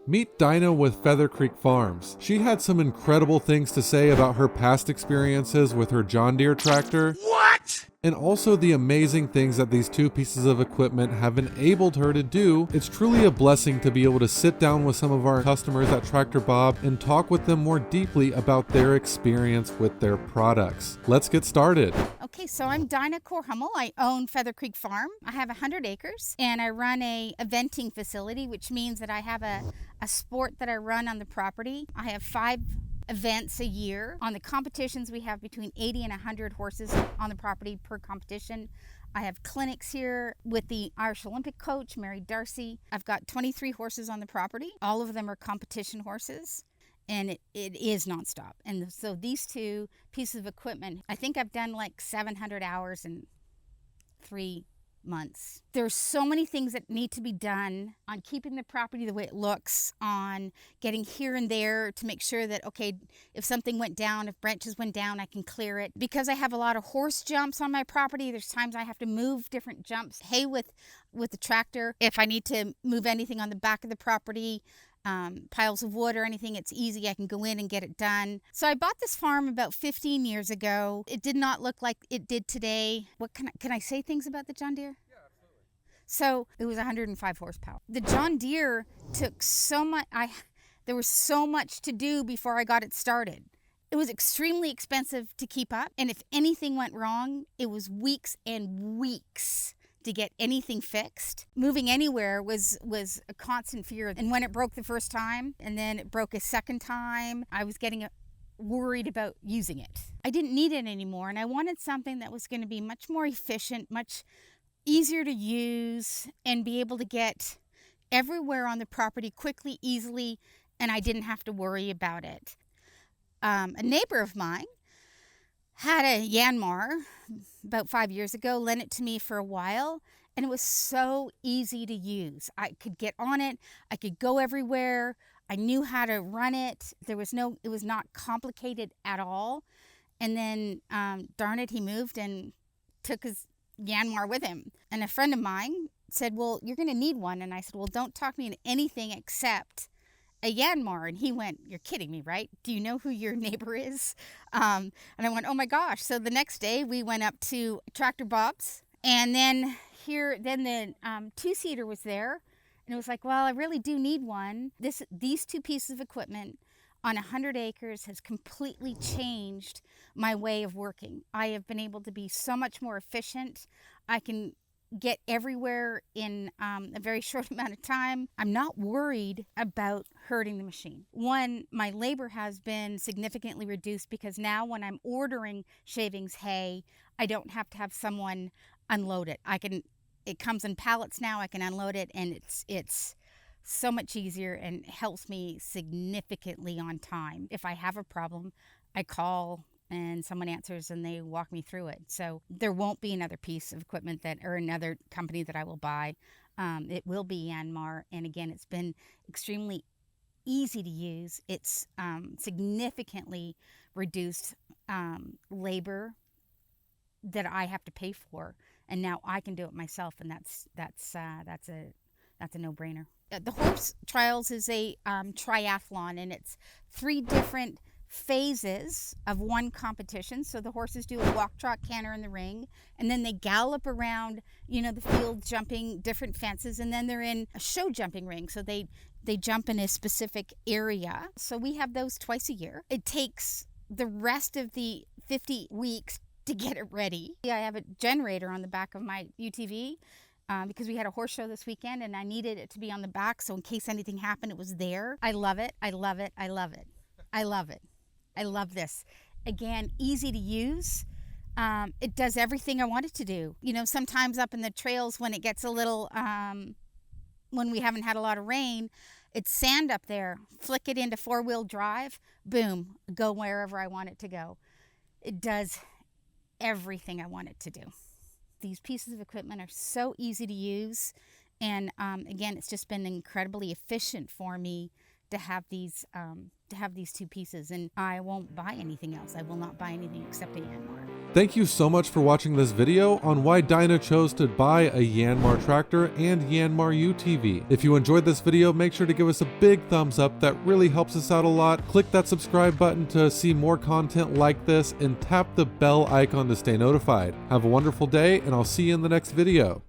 Meet Dynah with Feather Creek Farms. She had some incredible things to say about her past experiences with her John Deere tractor. What? And also the amazing things that these two pieces of equipment have enabled her to do. It's truly a blessing to be able to sit down with some of our customers at Tractor Bob and talk with them more deeply about their experience with their products. Let's get started. Okay, so I'm Dynah Korhummel. I own Feather Creek Farm. I have 100 acres and I run a eventing facility, which means that I have a sport that I run on the property. I have 5 events a year. On the competitions, we have between 80 and 100 horses on the property per competition. I have clinics here with the Irish Olympic coach, Mary Darcy. I've got 23 horses on the property. All of them are competition horses, and it is nonstop. And so these two pieces of equipment, I think I've done like 700 hours in 3 months. There's so many things that need to be done on keeping the property the way it looks, on getting here and there to make sure that, okay, if something went down, if branches went down, I can clear it. Because I have a lot of horse jumps on my property, there's times I have to move different jumps. Hay with the tractor, if I need to move anything on the back of the property, piles of wood or anything, it's easy. I can go in and get it done. So I bought this farm about 15 years ago. It did not look like it did today. What can I say things about the John Deere? Yeah, absolutely. So it was 105 horsepower. The John Deere took so much, there was so much to do before I got it started. It was extremely expensive to keep up. And if anything went wrong, it was weeks and weeks to get anything fixed. Moving anywhere was a constant fear. And when it broke the first time and then it broke a second time, I was getting worried about using it. I didn't need it anymore, and I wanted something that was going to be much more efficient, much easier to use, and be able to get everywhere on the property quickly, easily, and I didn't have to worry about it. A neighbor of mine had a Yanmar about 5 years ago, lent it to me for a while, and it was so easy to use. I could get on it, I could go everywhere, I knew how to run it. It was not complicated at all. And then, darn it, he moved and took his Yanmar with him. And a friend of mine said, well, you're going to need one. And I said, well, don't talk me into anything except a Yanmar. And he went, you're kidding me, right? Do you know who your neighbor is? And I went, oh my gosh. So the next day we went up to Tractor Bob's, and then the 2-seater was there, and it was like, well, I really do need one. These 2 pieces of equipment on 100 acres has completely changed my way of working. I have been able to be so much more efficient. I can get everywhere in a very short amount of time. I'm not worried about hurting the machine. One, my labor has been significantly reduced because now when I'm ordering shavings hay, I don't have to have someone unload it. It comes in pallets now. I can unload it, and it's so much easier and helps me significantly on time. If I have a problem, I call and someone answers and they walk me through it. So there won't be another piece of equipment or another company that I will buy. It will be Yanmar. And again, it's been extremely easy to use. It's significantly reduced labor that I have to pay for. And now I can do it myself. And that's a no-brainer. The horse trials is a triathlon, and it's 3 different phases of one competition. So the horses do a walk, trot, canter in the ring, and then they gallop around, the field, jumping different fences, and then they're in a show jumping ring. So they jump in a specific area. So we have those twice a year. It takes the rest of the 50 weeks to get it ready. I have a generator on the back of my UTV. Because we had a horse show this weekend and I needed it to be on the back, so in case anything happened, it was there. I love it. I love it. I love it. I love it. I love this. Again, easy to use. It does everything I want it to do. Sometimes up in the trails when it gets a little, when we haven't had a lot of rain, it's sand up there. Flick it into 4-wheel drive, boom, go wherever I want it to go. It does everything I want it to do. These pieces of equipment are so easy to use, and again, it's just been incredibly efficient for me to have these 2 pieces, and I won't buy anything else. I will not buy anything except a Yanmar. Thank you so much for watching this video on why Dynah chose to buy a Yanmar tractor and Yanmar UTV. If you enjoyed this video, make sure to give us a big thumbs up. That really helps us out a lot. Click that subscribe button to see more content like this and tap the bell icon to stay notified. Have a wonderful day, and I'll see you in the next video.